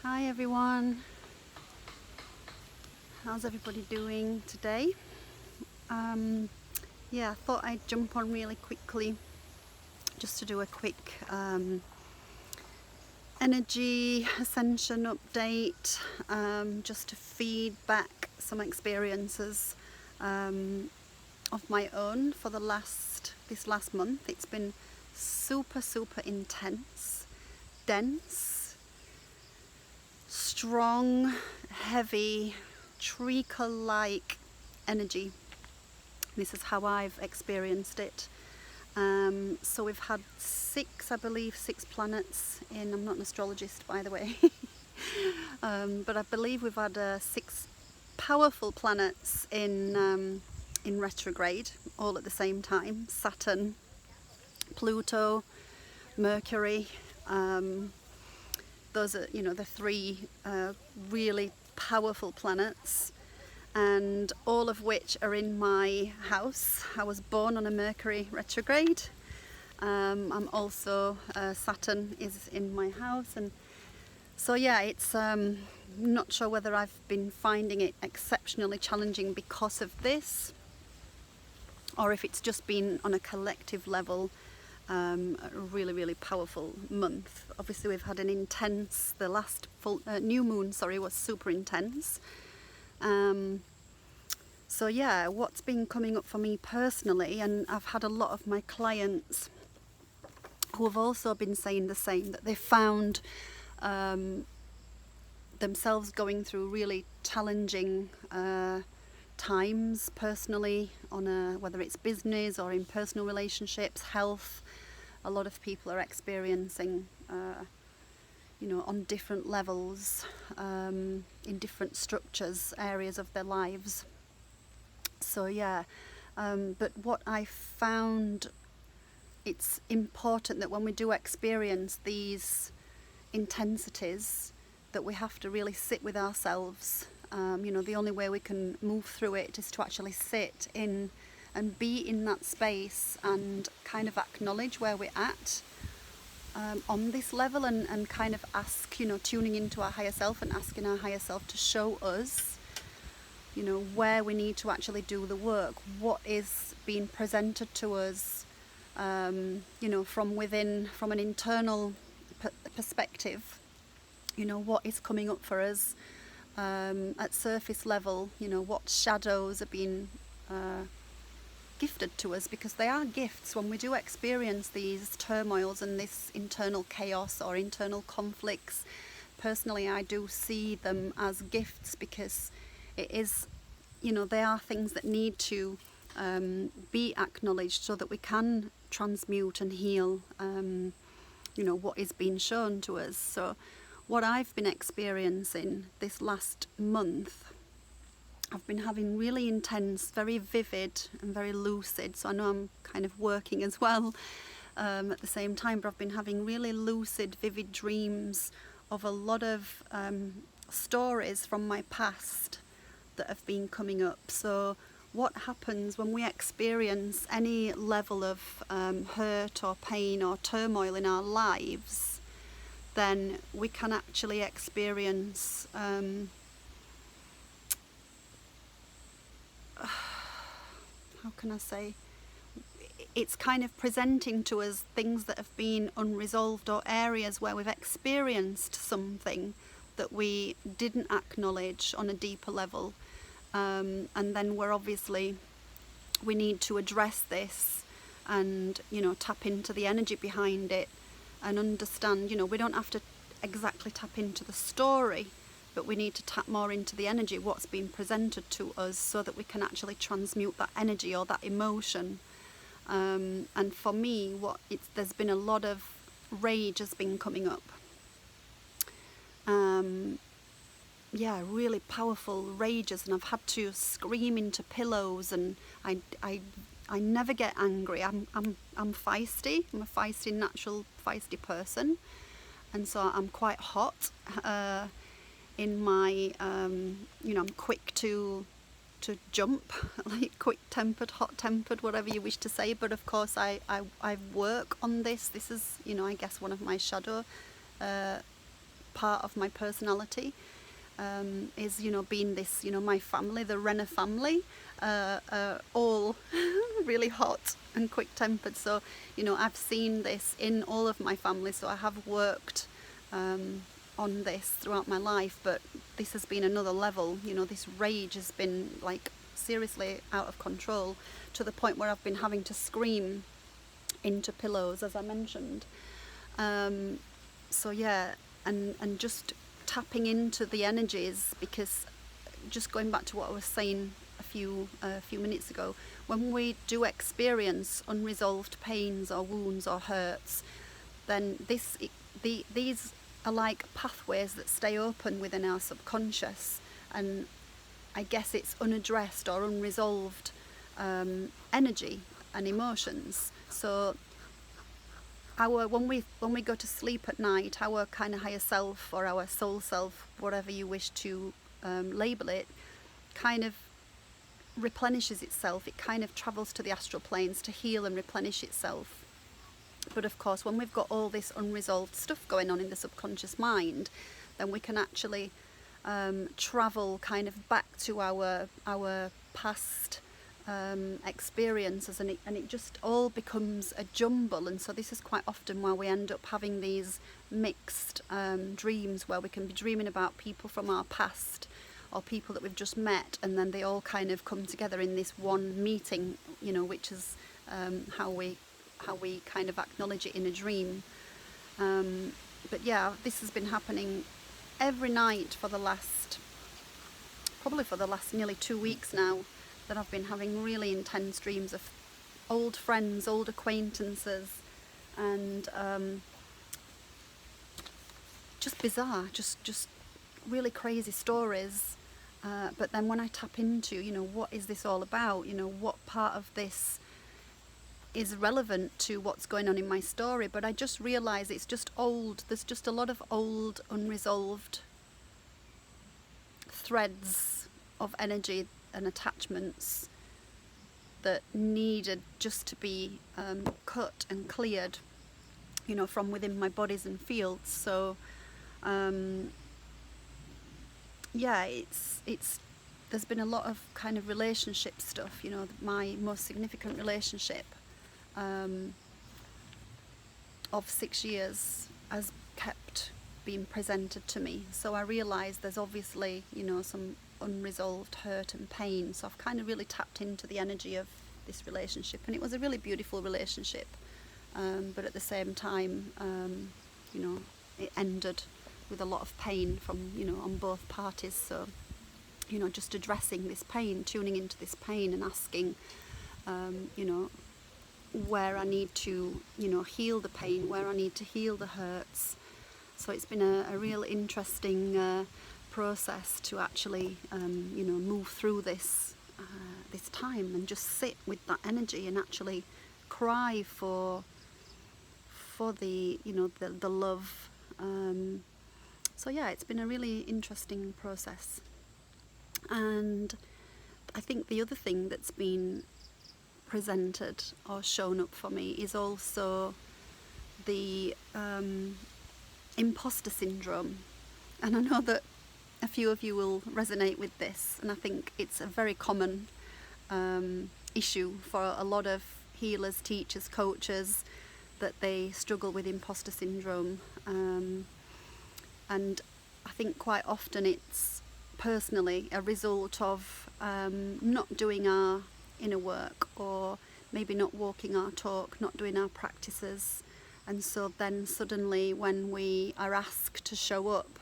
Hi everyone, how's everybody doing today? Yeah, I thought I'd jump on really quickly just to do a quick energy ascension update, just to feed back some experiences of my own for this last month. It's been super intense, dense, strong, heavy, treacle-like energy. This is how I've experienced it. So we've had six planets in. I'm not an astrologist, by the way, but I believe we've had 6 powerful planets in retrograde, all at the same time. Saturn, Pluto, Mercury. Those are, the 3 really powerful planets, and all of which are in my house. I was born on a Mercury retrograde. I'm also, Saturn is in my house, and so yeah, it's not sure whether I've been finding it exceptionally challenging because of this, or if it's just been on a collective level a really powerful month. Obviously we've had an intense, the last new moon was super intense. So yeah, what's been coming up for me personally, and I've had a lot of my clients who have also been saying the same, that they found themselves going through really challenging times personally, on whether it's business or in personal relationships, health. A lot of people are experiencing on different levels, in different structures, areas of their lives. So yeah, but what I found, it's important that when we do experience these intensities, that we have to really sit with ourselves. The only way we can move through it is to actually sit in and be in that space and kind of acknowledge where we're at on this level, and kind of ask, tuning into our higher self and asking our higher self to show us, where we need to actually do the work, what is being presented to us, from within, from an internal perspective, what is coming up for us at surface level, what shadows are being gifted to us, because they are gifts. When we do experience these turmoils and this internal chaos or internal conflicts, personally I do see them as gifts, because it is, they are things that need to be acknowledged so that we can transmute and heal what is being shown to us. So what I've been experiencing this last month, I've been having really intense, very vivid and very lucid, so I know I'm kind of working as well at the same time, but I've been having really lucid, vivid dreams of a lot of stories from my past that have been coming up. So what happens when we experience any level of hurt or pain or turmoil in our lives, then we can actually experience how can I say, it's kind of presenting to us things that have been unresolved, or areas where we've experienced something that we didn't acknowledge on a deeper level, and then we need to address this and tap into the energy behind it and understand, we don't have to exactly tap into the story, but we need to tap more into the energy, what's being presented to us, so that we can actually transmute that energy or that emotion. And for me, there's been a lot of rage has been coming up. Really powerful rages, and I've had to scream into pillows, and I never get angry. I'm feisty. I'm a feisty, natural feisty person, and so I'm quite hot. In my, I'm quick to jump, like quick-tempered, hot-tempered, whatever you wish to say. But of course, I work on this. This is, I guess, one of my shadow part of my personality, is, you know, being this, you know, my family, the Renner family, all really hot and quick-tempered. So, you know, I've seen this in all of my family, so I have worked on this throughout my life, but this has been another level. You know, this rage has been like seriously out of control, to the point where I've been having to scream into pillows, as I mentioned. So yeah, and just tapping into the energies, because just going back to what I was saying a few minutes ago, when we do experience unresolved pains or wounds or hurts, then these are like pathways that stay open within our subconscious, and I guess it's unaddressed or unresolved energy and emotions. So when we go to sleep at night, our kind of higher self or our soul self, whatever you wish to label it, kind of replenishes itself. It kind of travels to the astral planes to heal and replenish itself. But of course, when we've got all this unresolved stuff going on in the subconscious mind, then we can actually travel kind of back to our past experiences, and it just all becomes a jumble. And so this is quite often why we end up having these mixed dreams, where we can be dreaming about people from our past or people that we've just met, and then they all kind of come together in this one meeting, you know, which is how we kind of acknowledge it in a dream. But yeah, this has been happening every night for the last nearly 2 weeks now, that I've been having really intense dreams of old friends, old acquaintances, and just bizarre, just really crazy stories. But then when I tap into, you know, what is this all about? You know, what part of this is relevant to what's going on in my story? But I just realise it's just old. There's just a lot of old, unresolved threads of energy and attachments that needed just to be cut and cleared, you know, from within my bodies and fields. So yeah, it's there's been a lot of kind of relationship stuff. You know, my most significant relationship of 6 years has kept being presented to me. So I realised there's obviously, you know, some unresolved hurt and pain. So I've kind of really tapped into the energy of this relationship, and it was a really beautiful relationship. But at the same time, you know, it ended with a lot of pain from, you know, on both parties. So, you know, just addressing this pain, tuning into this pain, and asking, you know, where I need to, you know, heal the pain, where I need to heal the hurts. So it's been a real interesting process to actually, you know, move through this time and just sit with that energy and actually cry for the, you know, the love. So yeah, it's been a really interesting process. And I think the other thing that's been presented or shown up for me is also the imposter syndrome. And I know that a few of you will resonate with this, and I think it's a very common issue for a lot of healers, teachers, coaches, that they struggle with imposter syndrome. And I think quite often it's personally a result of not doing our inner work, or maybe not walking our talk, not doing our practices. And so then suddenly when we are asked to show up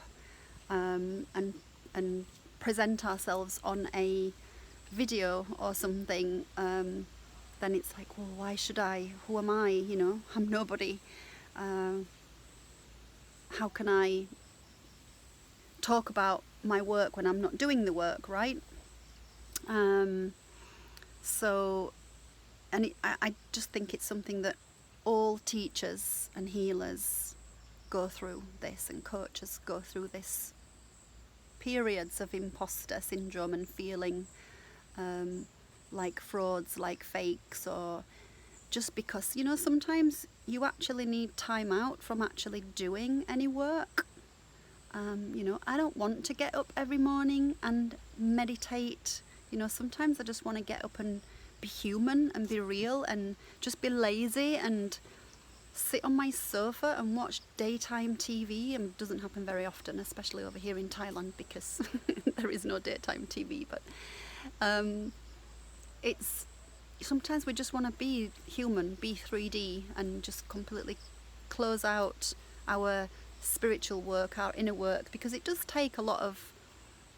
and present ourselves on a video or something, then it's like, well, why should I? Who am I? You know, I'm nobody. How can I talk about my work when I'm not doing the work, right? So, and I just think it's something that all teachers and healers go through this, and coaches go through this periods of imposter syndrome and feeling like frauds, like fakes, or just because, you know, sometimes you actually need time out from actually doing any work. I don't want to get up every morning and meditate. Sometimes I just want to get up and be human and be real and just be lazy and sit on my sofa and watch daytime TV. And it doesn't happen very often, especially over here in Thailand, because there is no daytime TV. But it's sometimes we just want to be human, be 3D, and just completely close out our spiritual work, our inner work, because it does take a lot of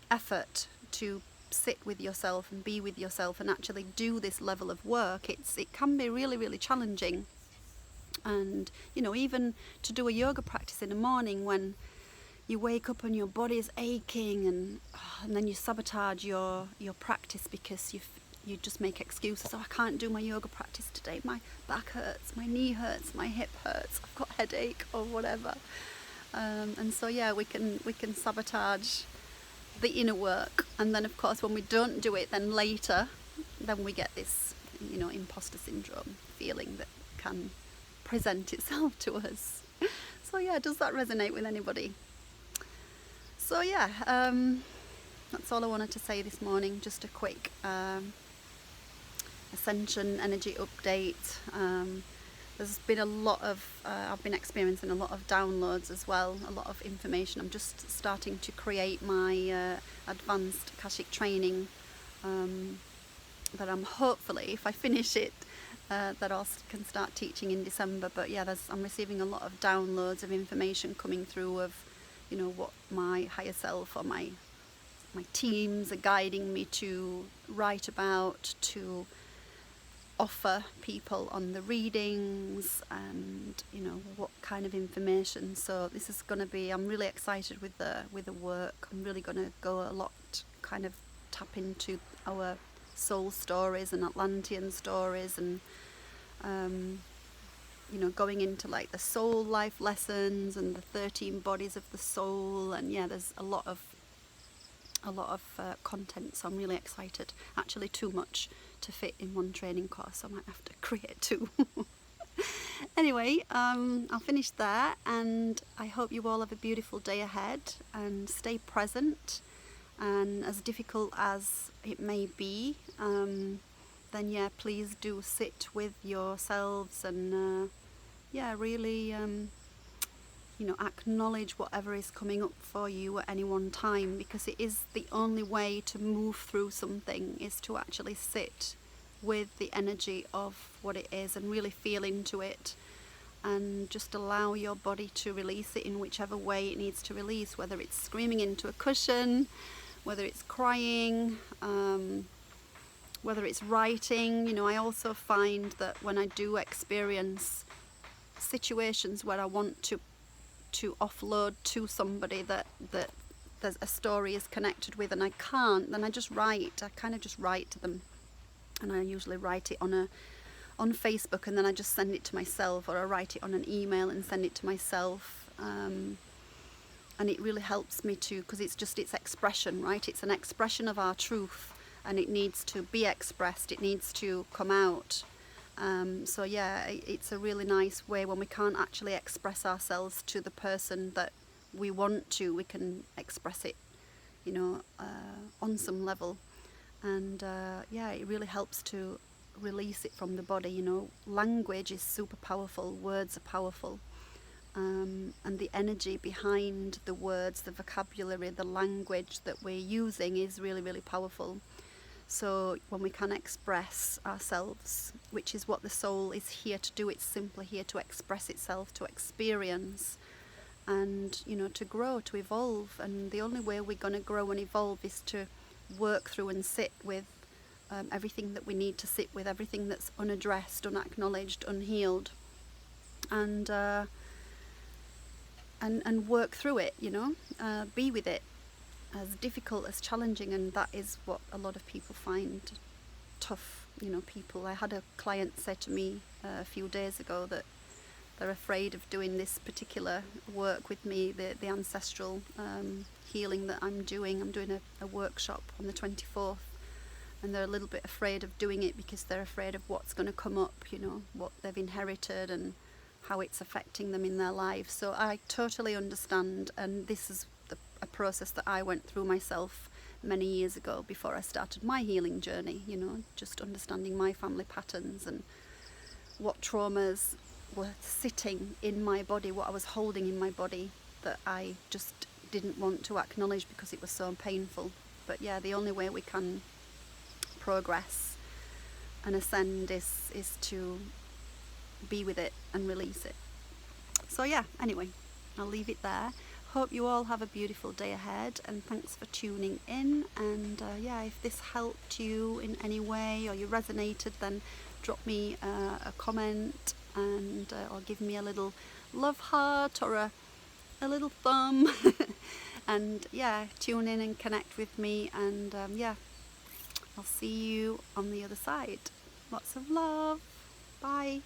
effort to sit with yourself and be with yourself and actually do this level of work. It can be really, really challenging. And even to do a yoga practice in the morning, when you wake up and your body is aching, and then you sabotage your practice because you just make excuses. I can't do my yoga practice today, my back hurts, my knee hurts, my hip hurts, I've got headache or whatever. And so we can sabotage the inner work, and then of course when we don't do it, then later we get this imposter syndrome feeling that can present itself to us. So does that resonate with anybody? So that's all I wanted to say this morning. Just a quick Ascension energy update. There's been a lot of I've been experiencing a lot of downloads as well, a lot of information. I'm just starting to create my advanced Akashic training that I'm hopefully, if I finish it, that I can start teaching in December. But I'm receiving a lot of downloads of information coming through of what my higher self or my teams are guiding me to write about, to offer people on the readings, and what kind of information. So this is going to be, I'm really excited with the work. I'm really going to go a lot, kind of tap into our soul stories and Atlantean stories, and going into like the soul life lessons and the 13 bodies of the soul. And there's a lot of content, so I'm really excited. Actually too much to fit in one training course, so I might have to create two. Anyway, I'll finish there, and I hope you all have a beautiful day ahead, and stay present. And as difficult as it may be, then please do sit with yourselves and really acknowledge whatever is coming up for you at any one time, because it is the only way to move through something, is to actually sit with the energy of what it is and really feel into it, and just allow your body to release it in whichever way it needs to release, whether it's screaming into a cushion, whether it's crying, whether it's writing. I also find that when I do experience situations where I want to offload to somebody that there's a story is connected with, and I can't, then I kind of just write to them, and I usually write it on Facebook, and then I just send it to myself, or I write it on an email and send it to myself, and it really helps me to, because it's expression, right? It's an expression of our truth, and it needs to be expressed, it needs to come out. It's a really nice way when we can't actually express ourselves to the person that we want to. We can express it, on some level, and it really helps to release it from the body. Language is super powerful, words are powerful, and the energy behind the words, the vocabulary, the language that we're using is really, really powerful. So when we can express ourselves, which is what the soul is here to do, it's simply here to express itself, to experience, and to grow, to evolve. And the only way we're going to grow and evolve is to work through and sit with everything that we need to sit with, everything that's unaddressed, unacknowledged, unhealed, and work through it. Be with it. As difficult, as challenging, and that is what a lot of people find tough. I had a client say to me a few days ago that they're afraid of doing this particular work with me, the ancestral healing that I'm doing. I'm doing a workshop on the 24th, and they're a little bit afraid of doing it because they're afraid of what's going to come up, what they've inherited and how it's affecting them in their lives. So I totally understand, and this is process that I went through myself many years ago before I started my healing journey, you know, just understanding my family patterns and what traumas were sitting in my body, what I was holding in my body that I just didn't want to acknowledge because it was so painful. But yeah, the only way we can progress and ascend is to be with it and release it. So yeah, anyway, I'll leave it there. Hope you all have a beautiful day ahead, and thanks for tuning in. And yeah, if this helped you in any way or you resonated, then drop me a comment and or give me a little love heart or a little thumb. And yeah, tune in and connect with me, and yeah, I'll see you on the other side. Lots of love. Bye.